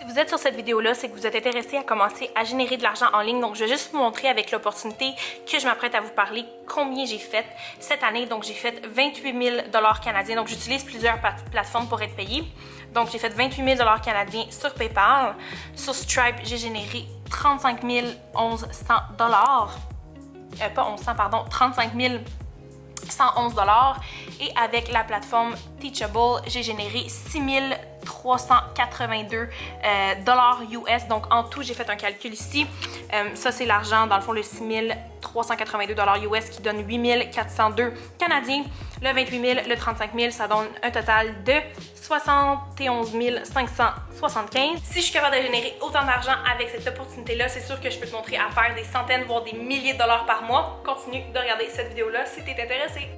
vous êtes sur cette vidéo-là, c'est que vous êtes intéressé à commencer à générer de l'argent en ligne. Donc, je vais juste vous montrer avec l'opportunité que je m'apprête à vous parler combien j'ai fait cette année. Donc, j'ai fait 28 000 $ canadiens. Donc, j'utilise plusieurs plateformes pour être payée. Donc, j'ai fait 28 000 $ canadiens sur PayPal. Sur Stripe, j'ai généré 35 111 $. Pas 1100, pardon, 35 111 $. Et avec la plateforme Teachable, j'ai généré 6 382 $ US. Donc, en tout, j'ai fait un calcul ici. Ça, c'est l'argent, dans le fond, le 6 382 $ US qui donne 8 402 canadiens. Le 28 000, le 35 000, ça donne un total de 71 575. Si je suis capable de générer autant d'argent avec cette opportunité-là, c'est sûr que je peux te montrer à faire des centaines, voire des milliers de dollars par mois. Continue de regarder cette vidéo-là si t'es intéressé.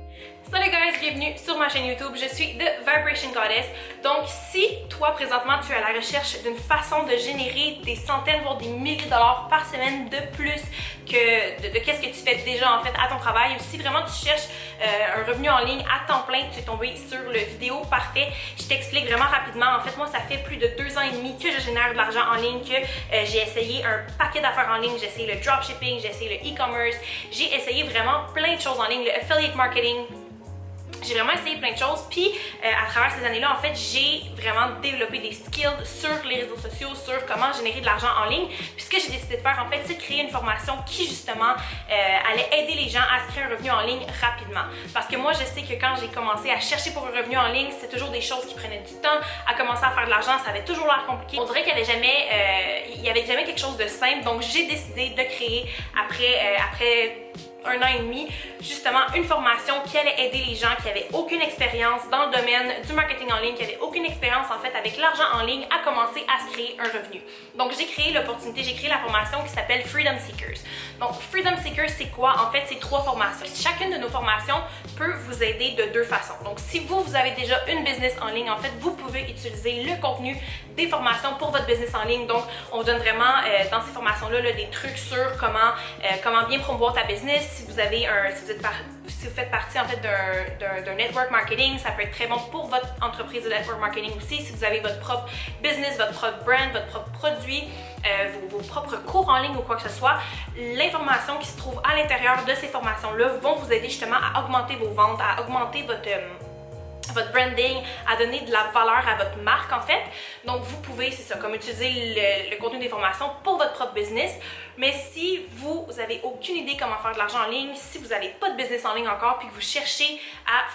Salut guys, bienvenue sur ma chaîne YouTube. Je suis The Vibration Goddess. Donc, si toi, présentement, tu es à la recherche d'une façon de générer des centaines, voire des milliers de dollars par semaine de plus que de qu'est-ce que tu fais déjà en fait à ton travail, ou si vraiment tu cherches un revenu en ligne à temps plein, tu es tombé sur le vidéo parfait. Je t'explique vraiment rapidement. En fait, moi, ça fait plus de 2 ans et demi que je génère de l'argent en ligne, que j'ai essayé un paquet d'affaires en ligne. J'ai essayé le dropshipping, j'ai essayé le e-commerce, j'ai essayé vraiment plein de choses en ligne, le affiliate marketing. J'ai vraiment essayé plein de choses, puis à travers ces années-là, en fait, j'ai vraiment développé des skills sur les réseaux sociaux, sur comment générer de l'argent en ligne. Puis ce que j'ai décidé de faire, en fait, c'est de créer une formation qui, justement, allait aider les gens à se créer un revenu en ligne rapidement. Parce que moi, je sais que quand j'ai commencé à chercher pour un revenu en ligne, c'est toujours des choses qui prenaient du temps. À commencer à faire de l'argent, ça avait toujours l'air compliqué. On dirait qu'il n'y avait jamais quelque chose de simple. Donc, j'ai décidé de créer, après 1 an et demi, justement une formation qui allait aider les gens qui n'avaient aucune expérience dans le domaine du marketing en ligne, qui n'avaient aucune expérience en fait avec l'argent en ligne, à commencer à se créer un revenu. Donc j'ai créé l'opportunité, j'ai créé la formation qui s'appelle Freedom Seekers. Donc Freedom Seekers, c'est quoi? En fait, c'est 3 formations. Chacune de nos formations peut vous aider de 2 façons. Donc si vous avez déjà une business en ligne, en fait, vous pouvez utiliser le contenu des formations pour votre business en ligne. Donc on vous donne vraiment dans ces formations-là des trucs sur comment bien promouvoir ta business. Si vous avez si vous faites partie en fait d'un network marketing, ça peut être très bon pour votre entreprise de network marketing aussi. Si vous avez votre propre business, votre propre brand, votre propre produit, vos propres cours en ligne ou quoi que ce soit, l'information qui se trouve à l'intérieur de ces formations-là vont vous aider justement à augmenter vos ventes, à augmenter votre branding, à donner de la valeur à votre marque en fait. Donc vous pouvez, c'est ça, comme utiliser le contenu des formations pour votre propre business. Mais si vous avez aucune idée comment faire de l'argent en ligne, si vous n'avez pas de business en ligne encore, puis que vous cherchez à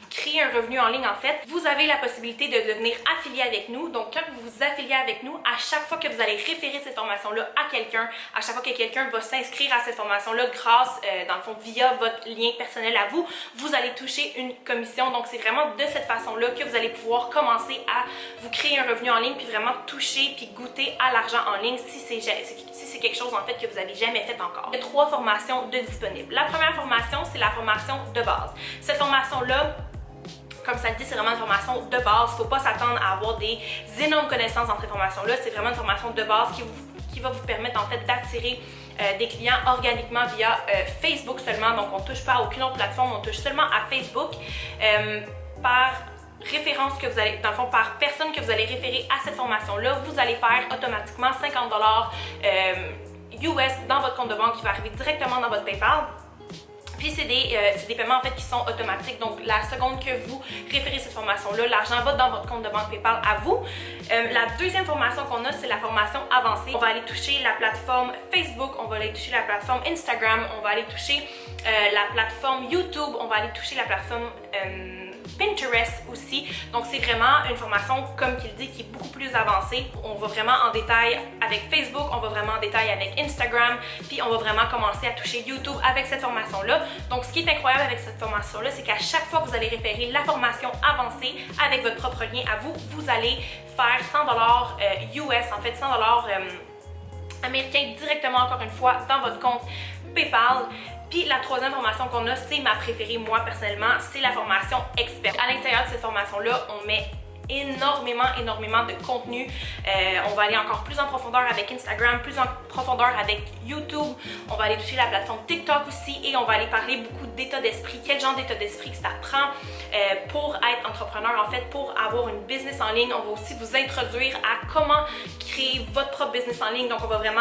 créer un revenu en ligne en fait, vous avez la possibilité de devenir affilié avec nous. Donc quand vous vous affiliez avec nous, à chaque fois que vous allez référer cette formation-là à quelqu'un, à chaque fois que quelqu'un va s'inscrire à cette formation-là grâce, dans le fond, via votre lien personnel à vous, vous allez toucher une commission. Donc c'est vraiment de cette façon-là que vous allez pouvoir commencer à vous créer un revenu en ligne, puis vraiment toucher puis goûter à l'argent en ligne si c'est quelque chose en fait que vous n'avez jamais fait encore. Il y a 3 formations de disponibles. La première formation, c'est la formation de base. Cette formation-là, comme ça le dit, c'est vraiment une formation de base. Il ne faut pas s'attendre à avoir des énormes connaissances dans cette formation-là. C'est vraiment une formation de base qui va vous permettre en fait d'attirer des clients organiquement via Facebook seulement. Donc on ne touche pas à aucune autre plateforme, on touche seulement à Facebook. Par référence que vous allez, dans le fond, par personne que vous allez référer à cette formation-là, vous allez faire automatiquement 50 $ US dans votre compte de banque qui va arriver directement dans votre PayPal. Puis c'est des paiements en fait qui sont automatiques. Donc la seconde que vous référez cette formation-là, l'argent va dans votre compte de banque PayPal à vous. La deuxième formation qu'on a, c'est la formation avancée. On va aller toucher la plateforme Facebook, on va aller toucher la plateforme Instagram, on va aller toucher la plateforme YouTube, on va aller toucher la plateforme Pinterest aussi. Donc c'est vraiment une formation, comme qu'il dit, qui est beaucoup plus avancée. On va vraiment en détail avec Facebook, on va vraiment en détail avec Instagram, puis on va vraiment commencer à toucher YouTube avec cette formation-là. Donc ce qui est incroyable avec cette formation-là, c'est qu'à chaque fois que vous allez référer la formation avancée avec votre propre lien à vous, vous allez faire 100 $ US, en fait 100 $ américains directement, encore une fois, dans votre compte PayPal. Puis la troisième formation qu'on a, c'est ma préférée moi personnellement, c'est la formation expert. À l'intérieur de cette formation-là, on met énormément de contenu. On va aller encore plus en profondeur avec Instagram, plus en profondeur avec YouTube. On va aller toucher la plateforme TikTok aussi et on va aller parler beaucoup d'état d'esprit. Quel genre d'état d'esprit que ça prend pour être entrepreneur, en fait, pour avoir une business en ligne. On va aussi vous introduire à comment créer votre propre business en ligne. Donc, on va vraiment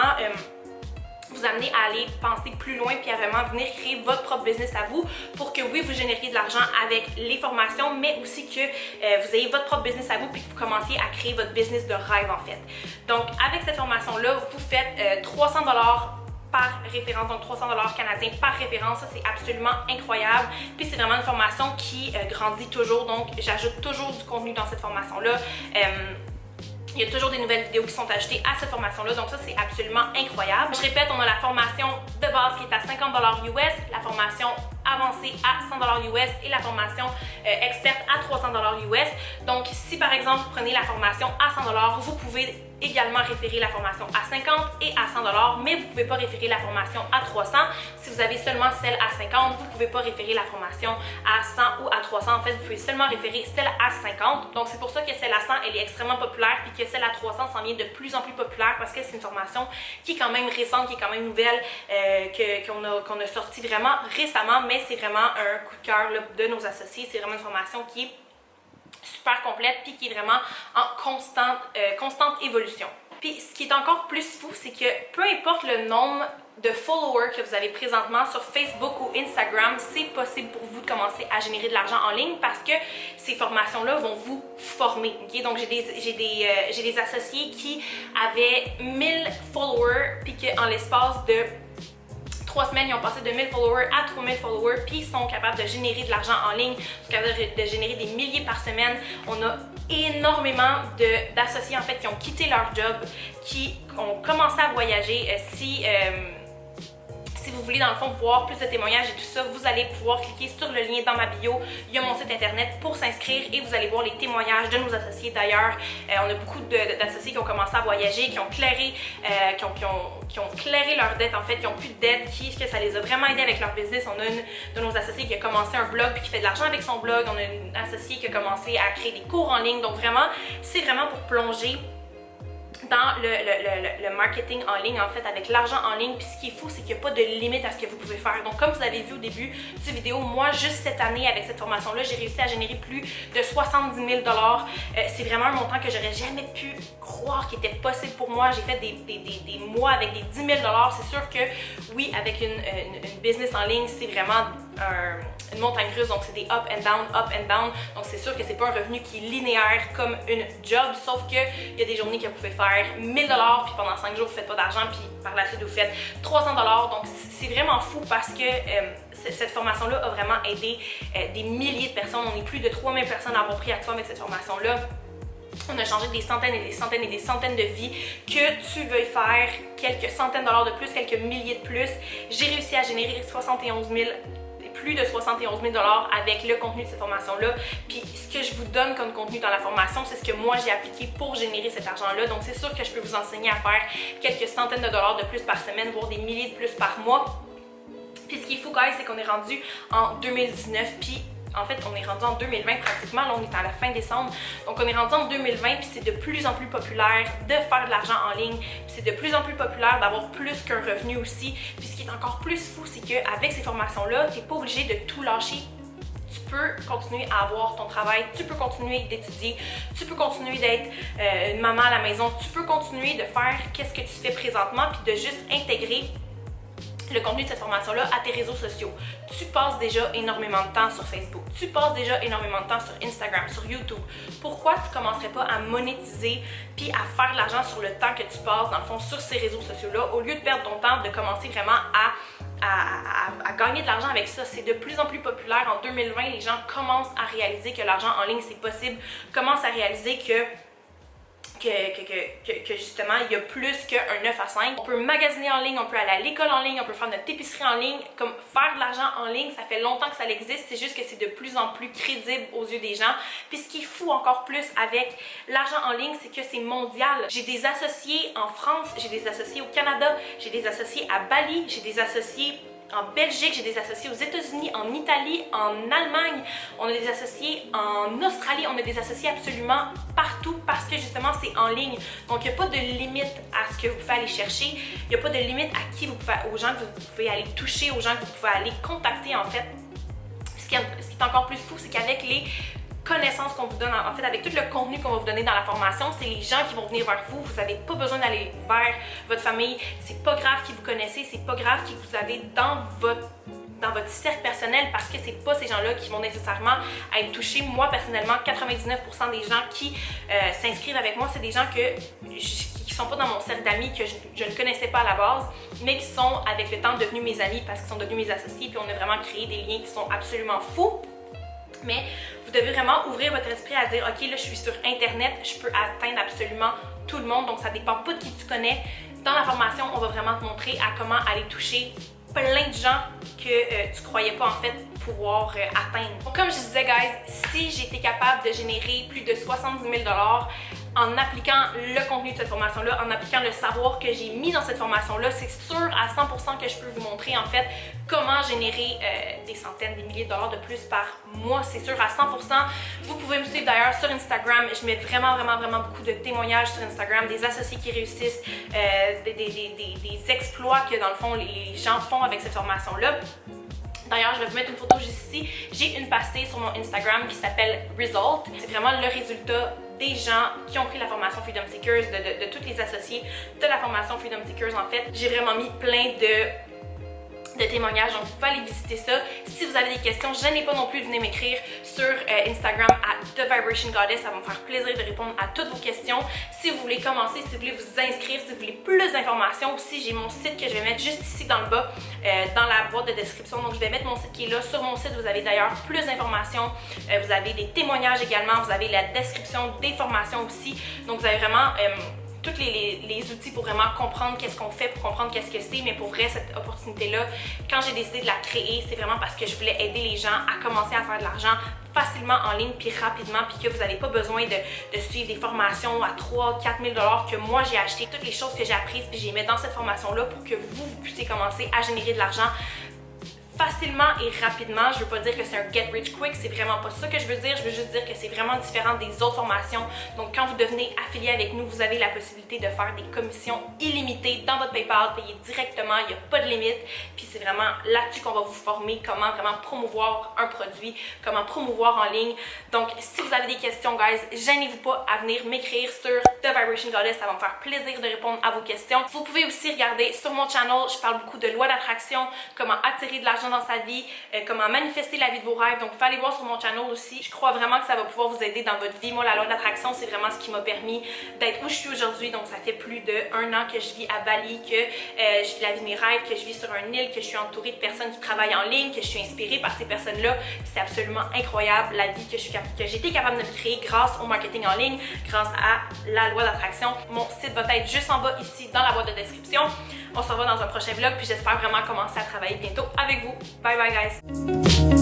vous amener à aller penser plus loin puis à vraiment venir créer votre propre business à vous pour que oui, vous génériez de l'argent avec les formations, mais aussi que vous ayez votre propre business à vous puis que vous commenciez à créer votre business de rêve en fait. Donc, avec cette formation-là, vous faites 300$ par référence, donc 300$ canadiens par référence. Ça, c'est absolument incroyable. Puis c'est vraiment une formation qui grandit toujours, donc j'ajoute toujours du contenu dans cette formation-là. Il y a toujours des nouvelles vidéos qui sont ajoutées à cette formation-là, donc ça, c'est absolument incroyable. Je répète, on a la formation de base qui est à 50$ US, la formation avancée à 100$ US et la formation experte à 300$ US. Donc, si par exemple, vous prenez la formation à 100$, vous pouvez également référer la formation à 50 et à 100$, mais vous ne pouvez pas référer la formation à 300. Si vous avez seulement celle à 50, vous ne pouvez pas référer la formation à 100 ou à 300. En fait, vous pouvez seulement référer celle à 50. Donc, c'est pour ça que celle à 100, elle est extrêmement populaire, puis que celle à 300 s'en vient de plus en plus populaire parce que c'est une formation qui est quand même récente, qui est quand même nouvelle, qu'on a sortie vraiment récemment, mais c'est vraiment un coup de cœur là, de nos associés. C'est vraiment une formation qui est super complète puis qui est vraiment en constante évolution. Puis ce qui est encore plus fou, c'est que peu importe le nombre de followers que vous avez présentement sur Facebook ou Instagram, c'est possible pour vous de commencer à générer de l'argent en ligne parce que ces formations-là vont vous former. Okay? Donc j'ai des associés qui avaient 1000 followers puis qu'en l'espace de 3 semaines, ils ont passé de 1000 followers à 3000 followers, puis ils sont capables de générer de l'argent en ligne, ils sont capables de générer des milliers par semaine. On a énormément d'associés en fait qui ont quitté leur job, qui ont commencé à voyager. Si vous voulez dans le fond voir plus de témoignages et tout ça, vous allez pouvoir cliquer sur le lien dans ma bio. Il y a mon site internet pour s'inscrire et vous allez voir les témoignages de nos associés d'ailleurs. On a beaucoup d'associés qui ont commencé à voyager, qui ont clairé, qui ont clairé leurs dettes en fait, qui ont plus de dettes, que ça les a vraiment aidés avec leur business. On a une de nos associés qui a commencé un blog puis qui fait de l'argent avec son blog. On a une associée qui a commencé à créer des cours en ligne. Donc vraiment, c'est vraiment pour plonger dans le marketing en ligne, en fait, avec l'argent en ligne. Puis ce qui est fou, c'est qu'il n'y a pas de limite à ce que vous pouvez faire. Donc, comme vous avez vu au début de cette vidéo, moi, juste cette année, avec cette formation-là, j'ai réussi à générer plus de 70 000$. C'est vraiment un montant que j'aurais jamais pu croire qu'il était possible pour moi. J'ai fait des mois avec des 10 000$. C'est sûr que, oui, avec une business en ligne, c'est vraiment une montagne russe, donc c'est des up and down. Donc c'est sûr que c'est pas un revenu qui est linéaire comme une job, sauf que il y a des journées que vous pouvez faire 1000$, puis pendant 5 jours vous faites pas d'argent, puis par la suite vous faites 300$. Donc c'est vraiment fou parce que cette formation-là a vraiment aidé des milliers de personnes. On est plus de 3000 personnes à avoir pris action avec cette formation-là. On a changé des centaines et des centaines et des centaines de vies. Que tu veuilles faire quelques centaines de dollars de plus, quelques milliers de plus, j'ai réussi à générer plus de 71 000$ avec le contenu de cette formation-là. Puis ce que je vous donne comme contenu dans la formation, c'est ce que moi j'ai appliqué pour générer cet argent-là. Donc c'est sûr que je peux vous enseigner à faire quelques centaines de dollars de plus par semaine, voire des milliers de plus par mois. Puis ce qui est fou, guys, c'est qu'on est rendu en 2019, puis en fait, on est rendu en 2020 pratiquement, là on est à la fin décembre, donc on est rendu en 2020 puis c'est de plus en plus populaire de faire de l'argent en ligne, puis c'est de plus en plus populaire d'avoir plus qu'un revenu aussi. Puis ce qui est encore plus fou, c'est qu'avec ces formations-là, tu n'es pas obligé de tout lâcher. Tu peux continuer à avoir ton travail, tu peux continuer d'étudier, tu peux continuer d'être une maman à la maison, tu peux continuer de faire qu'est-ce que tu fais présentement puis de juste intégrer le contenu de cette formation-là à tes réseaux sociaux. Tu passes déjà énormément de temps sur Facebook, tu passes déjà énormément de temps sur Instagram, sur YouTube. Pourquoi tu commencerais pas à monétiser puis à faire de l'argent sur le temps que tu passes dans le fond sur ces réseaux sociaux-là au lieu de perdre ton temps, de commencer vraiment à gagner de l'argent avec ça. C'est de plus en plus populaire. En 2020, les gens commencent à réaliser que l'argent en ligne c'est possible, commencent à réaliser que justement, il y a plus qu'un 9 à 5. On peut magasiner en ligne, on peut aller à l'école en ligne, on peut faire notre épicerie en ligne. Comme faire de l'argent en ligne, ça fait longtemps que ça existe, c'est juste que c'est de plus en plus crédible aux yeux des gens. Puis ce qui est fou encore plus avec l'argent en ligne, c'est que c'est mondial. J'ai des associés en France, j'ai des associés au Canada, j'ai des associés à Bali, j'ai des associés en Belgique, j'ai des associés aux États-Unis, en Italie, en Allemagne, on a des associés en Australie, on a des associés absolument partout parce que justement c'est en ligne. Donc il n'y a pas de limite à ce que vous pouvez aller chercher, il n'y a pas de limite à qui vous pouvez, aux gens que vous pouvez aller toucher, aux gens que vous pouvez aller contacter en fait. Ce qui est encore plus fou, c'est qu'avec les connaissances qu'on vous donne, en fait avec tout le contenu qu'on va vous donner dans la formation, c'est les gens qui vont venir vers vous. Vous n'avez pas besoin d'aller vers votre famille, c'est pas grave qui vous connaissez, c'est pas grave qui vous avez dans votre cercle personnel parce que c'est pas ces gens-là qui vont nécessairement être touchés. Moi personnellement, 99% des gens qui s'inscrivent avec moi, c'est des gens qui sont pas dans mon cercle d'amis, que je ne connaissais pas à la base, mais qui sont avec le temps devenus mes amis parce qu'ils sont devenus mes associés, puis on a vraiment créé des liens qui sont absolument fous. Mais vous devez vraiment ouvrir votre esprit à dire ok, là je suis sur internet, je peux atteindre absolument tout le monde, donc ça dépend pas de qui tu connais. Dans la formation, on va vraiment te montrer à comment aller toucher plein de gens que tu croyais pas en fait pouvoir atteindre. Donc comme je disais guys, si j'étais capable de générer plus de 70 000 $ en appliquant le contenu de cette formation-là, en appliquant le savoir que j'ai mis dans cette formation-là, c'est sûr à 100% que je peux vous montrer en fait comment générer des centaines, des milliers de dollars de plus par mois, c'est sûr à 100%. Vous pouvez me suivre d'ailleurs sur Instagram, je mets vraiment beaucoup de témoignages sur Instagram, des associés qui réussissent, des exploits que dans le fond les gens font avec cette formation-là. D'ailleurs, je vais vous mettre une photo juste ici. J'ai une pastille sur mon Instagram qui s'appelle Result. C'est vraiment le résultat des gens qui ont pris la formation Freedom Seekers, de tous les associés de la formation Freedom Seekers en fait. J'ai vraiment mis plein de témoignages, donc vous pouvez aller visiter ça. Si vous avez des questions, je n'ai pas non plus de venir m'écrire sur Instagram à The Vibration Goddess, ça va me faire plaisir de répondre à toutes vos questions. Si vous voulez commencer, si vous voulez vous inscrire, si vous voulez plus d'informations, aussi j'ai mon site que je vais mettre juste ici dans le bas, dans la boîte de description, donc je vais mettre mon site qui est là. Sur mon site, vous avez d'ailleurs plus d'informations, vous avez des témoignages également, vous avez la description des formations aussi, donc vous avez vraiment tous les outils pour vraiment comprendre qu'est-ce qu'on fait, pour comprendre qu'est-ce que c'est. Mais pour vrai, cette opportunité-là, quand j'ai décidé de la créer, c'est vraiment parce que je voulais aider les gens à commencer à faire de l'argent facilement en ligne puis rapidement, puis que vous n'avez pas besoin de suivre des formations à 3 000 4 000 $ que moi j'ai acheté, toutes les choses que j'ai apprises puis j'ai mis dans cette formation-là pour que vous puissiez commencer à générer de l'argent facilement et rapidement. Je veux pas dire que c'est un get rich quick, c'est vraiment pas ça que je veux dire. Je veux juste dire que c'est vraiment différent des autres formations. Donc quand vous devenez affilié avec nous, vous avez la possibilité de faire des commissions illimitées dans votre PayPal, payer directement, il n'y a pas de limite. Puis c'est vraiment là-dessus qu'on va vous former comment vraiment promouvoir un produit, comment promouvoir en ligne. Donc si vous avez des questions guys, gênez-vous pas à venir m'écrire sur The Vibration Goddess, ça va me faire plaisir de répondre à vos questions. Vous pouvez aussi regarder sur mon channel, je parle beaucoup de loi d'attraction, comment attirer de l'argent dans sa vie, comment manifester la vie de vos rêves. Donc, il faut aller voir sur mon channel aussi. Je crois vraiment que ça va pouvoir vous aider dans votre vie. Moi, la loi de l'attraction, c'est vraiment ce qui m'a permis d'être où je suis aujourd'hui. Donc, ça fait plus d'1 an que je vis à Bali, que je vis la vie de mes rêves, que je vis sur une île, que je suis entourée de personnes qui travaillent en ligne, que je suis inspirée par ces personnes-là. C'est absolument incroyable la vie que j'ai été capable de me créer grâce au marketing en ligne, grâce à la loi d'attraction. Mon site va être juste en bas ici dans la boîte de description. On se revoit dans un prochain vlog, puis j'espère vraiment commencer à travailler bientôt avec vous. Bye bye guys!